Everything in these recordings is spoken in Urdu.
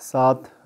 7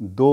2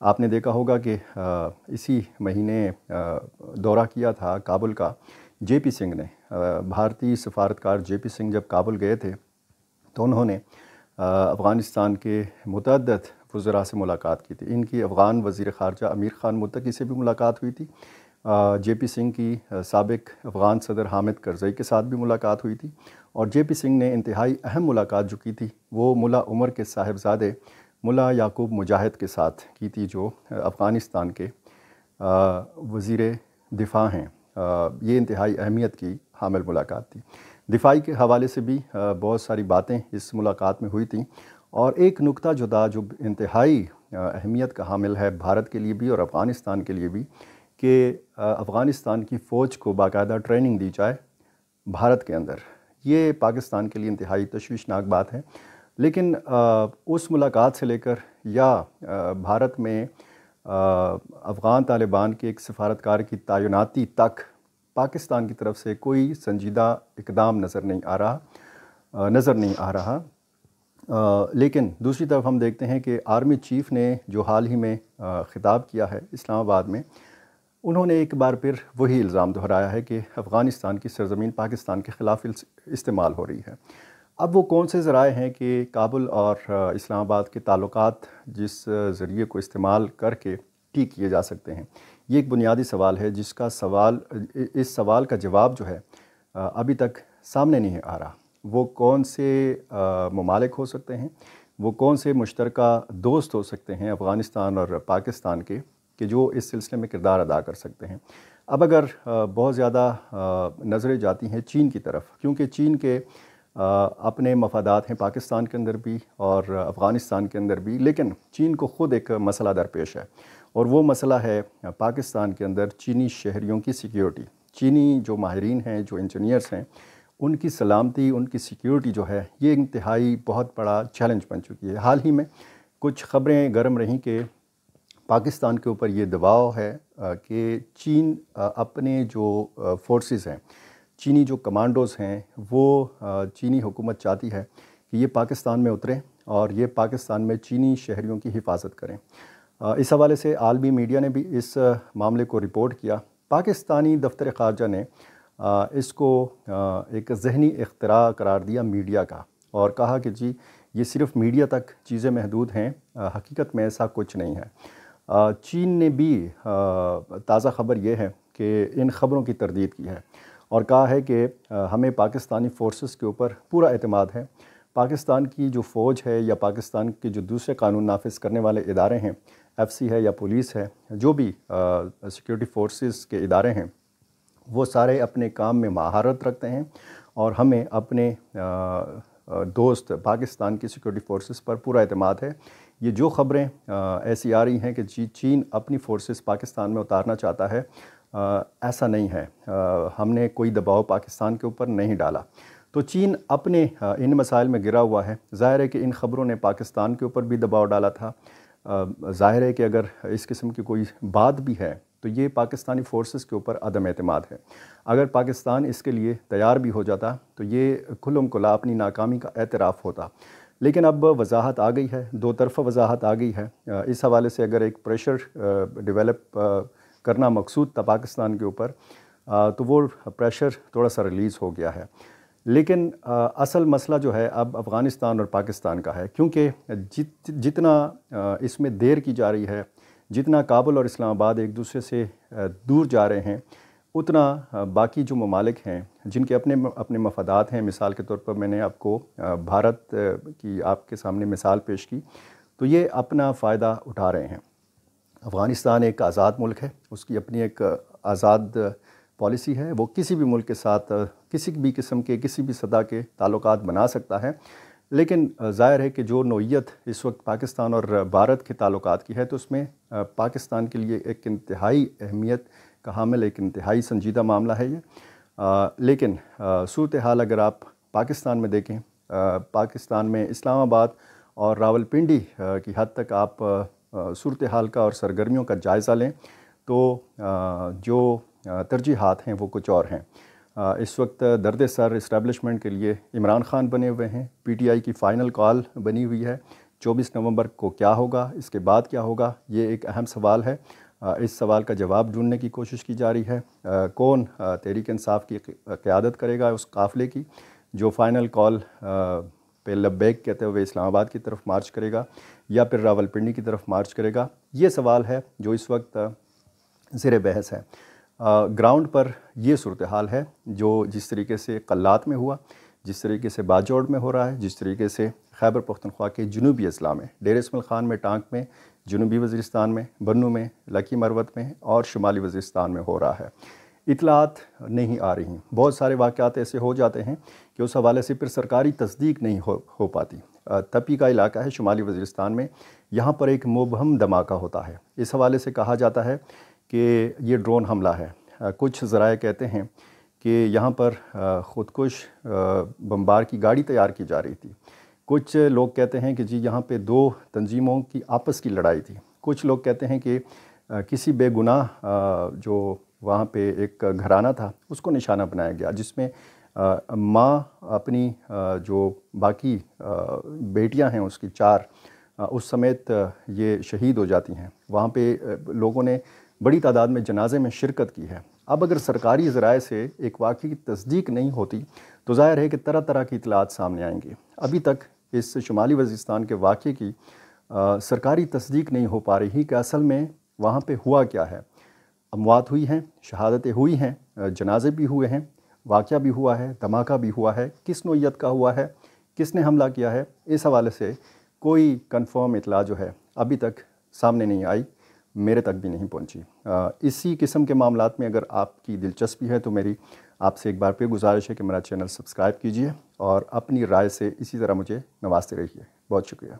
آپ نے دیکھا ہوگا کہ اسی مہینے دورہ کیا تھا کابل کا جے پی سنگھ نے. بھارتی سفارتکار جے پی سنگھ جب کابل گئے تھے تو انہوں نے افغانستان کے متعدد وزراء سے ملاقات کی تھی. ان کی افغان وزیر خارجہ امیر خان متقی سے بھی ملاقات ہوئی تھی. جے پی سنگھ کی سابق افغان صدر حامد کرزئی کے ساتھ بھی ملاقات ہوئی تھی. اور جے پی سنگھ نے انتہائی اہم ملاقات جو کی تھی وہ ملا عمر کے صاحبزادے ملا یعقوب مجاہد کے ساتھ کی تھی، جو افغانستان کے وزیر دفاع ہیں. یہ انتہائی اہمیت کی حامل ملاقات تھی. دفاعی کے حوالے سے بھی بہت ساری باتیں اس ملاقات میں ہوئی تھیں. اور ایک نقطہ جدا جو انتہائی اہمیت کا حامل ہے بھارت کے لیے بھی اور افغانستان کے لیے بھی، کہ افغانستان کی فوج کو باقاعدہ ٹریننگ دی جائے بھارت کے اندر. یہ پاکستان کے لیے انتہائی تشویشناک بات ہے. لیکن اس ملاقات سے لے کر یا بھارت میں افغان طالبان کے ایک سفارتکار کی تعیناتی تک پاکستان کی طرف سے کوئی سنجیدہ اقدام نظر نہیں آ رہا. لیکن دوسری طرف ہم دیکھتے ہیں کہ آرمی چیف نے جو حال ہی میں خطاب کیا ہے اسلام آباد میں، انہوں نے ایک بار پھر وہی الزام دہرایا ہے کہ افغانستان کی سرزمین پاکستان کے خلاف استعمال ہو رہی ہے. اب وہ کون سے ذرائع ہیں کہ کابل اور اسلام آباد کے تعلقات جس ذریعے کو استعمال کر کے ٹھیک کیے جا سکتے ہیں؟ یہ ایک بنیادی سوال ہے جس کا اس سوال کا جواب جو ہے ابھی تک سامنے نہیں آ رہا. وہ کون سے ممالک ہو سکتے ہیں، وہ کون سے مشترکہ دوست ہو سکتے ہیں افغانستان اور پاکستان کے کہ جو اس سلسلے میں کردار ادا کر سکتے ہیں؟ اب اگر بہت زیادہ نظریں جاتی ہیں چین کی طرف، کیونکہ چین کے اپنے مفادات ہیں پاکستان کے اندر بھی اور افغانستان کے اندر بھی، لیکن چین کو خود ایک مسئلہ درپیش ہے اور وہ مسئلہ ہے پاکستان کے اندر چینی شہریوں کی سیکیورٹی. چینی جو ماہرین ہیں، جو انجینئرز ہیں، ان کی سلامتی، ان کی سیکیورٹی جو ہے یہ انتہائی بہت بڑا چیلنج بن چکی ہے. حال ہی میں کچھ خبریں گرم رہیں کہ پاکستان کے اوپر یہ دباؤ ہے کہ چین اپنے جو فورسز ہیں، چینی جو کمانڈوز ہیں، وہ چینی حکومت چاہتی ہے کہ یہ پاکستان میں اتریں اور یہ پاکستان میں چینی شہریوں کی حفاظت کریں. اس حوالے سے عالمی میڈیا نے بھی اس معاملے کو رپورٹ کیا. پاکستانی دفتر خارجہ نے اس کو ایک ذہنی اختراع قرار دیا میڈیا کا اور کہا کہ جی یہ صرف میڈیا تک چیزیں محدود ہیں، حقیقت میں ایسا کچھ نہیں ہے. چین نے بھی تازہ خبر یہ ہے کہ ان خبروں کی تردید کی ہے اور کہا ہے کہ ہمیں پاکستانی فورسز کے اوپر پورا اعتماد ہے. پاکستان کی جو فوج ہے یا پاکستان کے جو دوسرے قانون نافذ کرنے والے ادارے ہیں، ایف سی ہے یا پولیس ہے، جو بھی سیکیورٹی فورسز کے ادارے ہیں، وہ سارے اپنے کام میں مہارت رکھتے ہیں اور ہمیں اپنے دوست پاکستان کی سیکیورٹی فورسز پر پورا اعتماد ہے. یہ جو خبریں ایسی آ رہی ہیں کہ چین اپنی فورسز پاکستان میں اتارنا چاہتا ہے، ایسا نہیں ہے. ہم نے کوئی دباؤ پاکستان کے اوپر نہیں ڈالا. تو چین اپنے ان مسائل میں گرا ہوا ہے. ظاہر ہے کہ ان خبروں نے پاکستان کے اوپر بھی دباؤ ڈالا تھا. ظاہر ہے کہ اگر اس قسم کی کوئی بات بھی ہے تو یہ پاکستانی فورسز کے اوپر عدم اعتماد ہے. اگر پاکستان اس کے لیے تیار بھی ہو جاتا تو یہ کھلم کھلا اپنی ناکامی کا اعتراف ہوتا. لیکن اب وضاحت آ گئی ہے، دو طرفہ وضاحت آ گئی ہے. اس حوالے سے اگر ایک پریشر ڈیولپ کرنا مقصود تھا پاکستان کے اوپر تو وہ پریشر تھوڑا سا ریلیز ہو گیا ہے. لیکن اصل مسئلہ جو ہے اب افغانستان اور پاکستان کا ہے، کیونکہ جتنا اس میں دیر کی جا رہی ہے، جتنا کابل اور اسلام آباد ایک دوسرے سے دور جا رہے ہیں، اتنا باقی جو ممالک ہیں جن کے اپنے مفادات ہیں. مثال کے طور پر میں نے آپ کو بھارت کی آپ کے سامنے مثال پیش کی، تو یہ اپنا فائدہ اٹھا رہے ہیں. افغانستان ایک آزاد ملک ہے، اس کی اپنی ایک آزاد پالیسی ہے. وہ کسی بھی ملک کے ساتھ کسی بھی قسم کے کسی بھی سطح کے تعلقات بنا سکتا ہے. لیکن ظاہر ہے کہ جو نوعیت اس وقت پاکستان اور بھارت کے تعلقات کی ہے تو اس میں پاکستان کے لیے ایک انتہائی اہمیت کا حامل، ایک انتہائی سنجیدہ معاملہ ہے یہ. لیکن صورتحال اگر آپ پاکستان میں دیکھیں، پاکستان میں اسلام آباد اور راولپنڈی کی حد تک آپ صورتحال کا اور سرگرمیوں کا جائزہ لیں تو جو ترجیحات ہیں وہ کچھ اور ہیں. اس وقت درد سر اسٹیبلشمنٹ کے لیے عمران خان بنے ہوئے ہیں. پی ٹی آئی کی فائنل کال بنی ہوئی ہے 24 نومبر کو کیا ہوگا، اس کے بعد کیا ہوگا، یہ ایک اہم سوال ہے۔ اس سوال کا جواب ڈھونڈنے کی کوشش کی جا رہی ہے۔ کون تحریک انصاف کی قیادت کرے گا اس قافلے کی جو فائنل کال پہ لبیک کہتے ہوئے اسلام آباد کی طرف مارچ کرے گا یا پھر راولپنڈی کی طرف مارچ کرے گا، یہ سوال ہے جو اس وقت زیر بحث ہے۔ گراؤنڈ پر یہ صورتحال ہے جو جس طریقے سے قلات میں ہوا، جس طریقے سے باجوڑ میں ہو رہا ہے، جس طریقے سے خیبر پختونخوا کے جنوبی اضلاع میں، ڈیر اسماعیل خان میں، ٹانک میں، جنوبی وزیرستان میں، بنوں میں، لکی مروت میں اور شمالی وزیرستان میں ہو رہا ہے، اطلاعات نہیں آ رہی ہیں۔ بہت سارے واقعات ایسے ہو جاتے ہیں کہ اس حوالے سے پھر سرکاری تصدیق نہیں ہو پاتی۔ تپی کا علاقہ ہے شمالی وزیرستان میں، یہاں پر ایک مبہم دھماکہ ہوتا ہے، اس حوالے سے کہا جاتا ہے کہ یہ ڈرون حملہ ہے۔ کچھ ذرائع کہتے ہیں کہ یہاں پر خودکش بمبار کی گاڑی تیار کی جا رہی تھی۔ کچھ لوگ کہتے ہیں کہ جی یہاں پہ دو تنظیموں کی آپس کی لڑائی تھی۔ کچھ لوگ کہتے ہیں کہ کسی بے گناہ جو وہاں پہ ایک گھرانہ تھا اس کو نشانہ بنایا گیا، جس میں ماں اپنی جو باقی بیٹیاں ہیں اس کی 4 اس سمیت یہ شہید ہو جاتی ہیں۔ وہاں پہ لوگوں نے بڑی تعداد میں جنازے میں شرکت کی ہے۔ اب اگر سرکاری ذرائع سے ایک واقعے کی تصدیق نہیں ہوتی تو ظاہر ہے کہ طرح طرح کی اطلاعات سامنے آئیں گی۔ ابھی تک اس شمالی وزیرستان کے واقعے کی سرکاری تصدیق نہیں ہو پا رہی کہ اصل میں وہاں پہ ہوا کیا ہے۔ اموات ہوئی ہیں، شہادتیں ہوئی ہیں، جنازے بھی ہوئے ہیں، واقعہ بھی ہوا ہے، دھماکہ بھی ہوا ہے، کس نوعیت کا ہوا ہے، کس نے حملہ کیا ہے، اس حوالے سے کوئی کنفرم اطلاع جو ہے ابھی تک سامنے نہیں آئی، میرے تک بھی نہیں پہنچی۔ اسی قسم کے معاملات میں اگر آپ کی دلچسپی ہے تو میری آپ سے ایک بار پھر گزارش ہے کہ میرا چینل سبسکرائب کیجئے اور اپنی رائے سے اسی طرح مجھے نوازتے رہیے۔ بہت شکریہ۔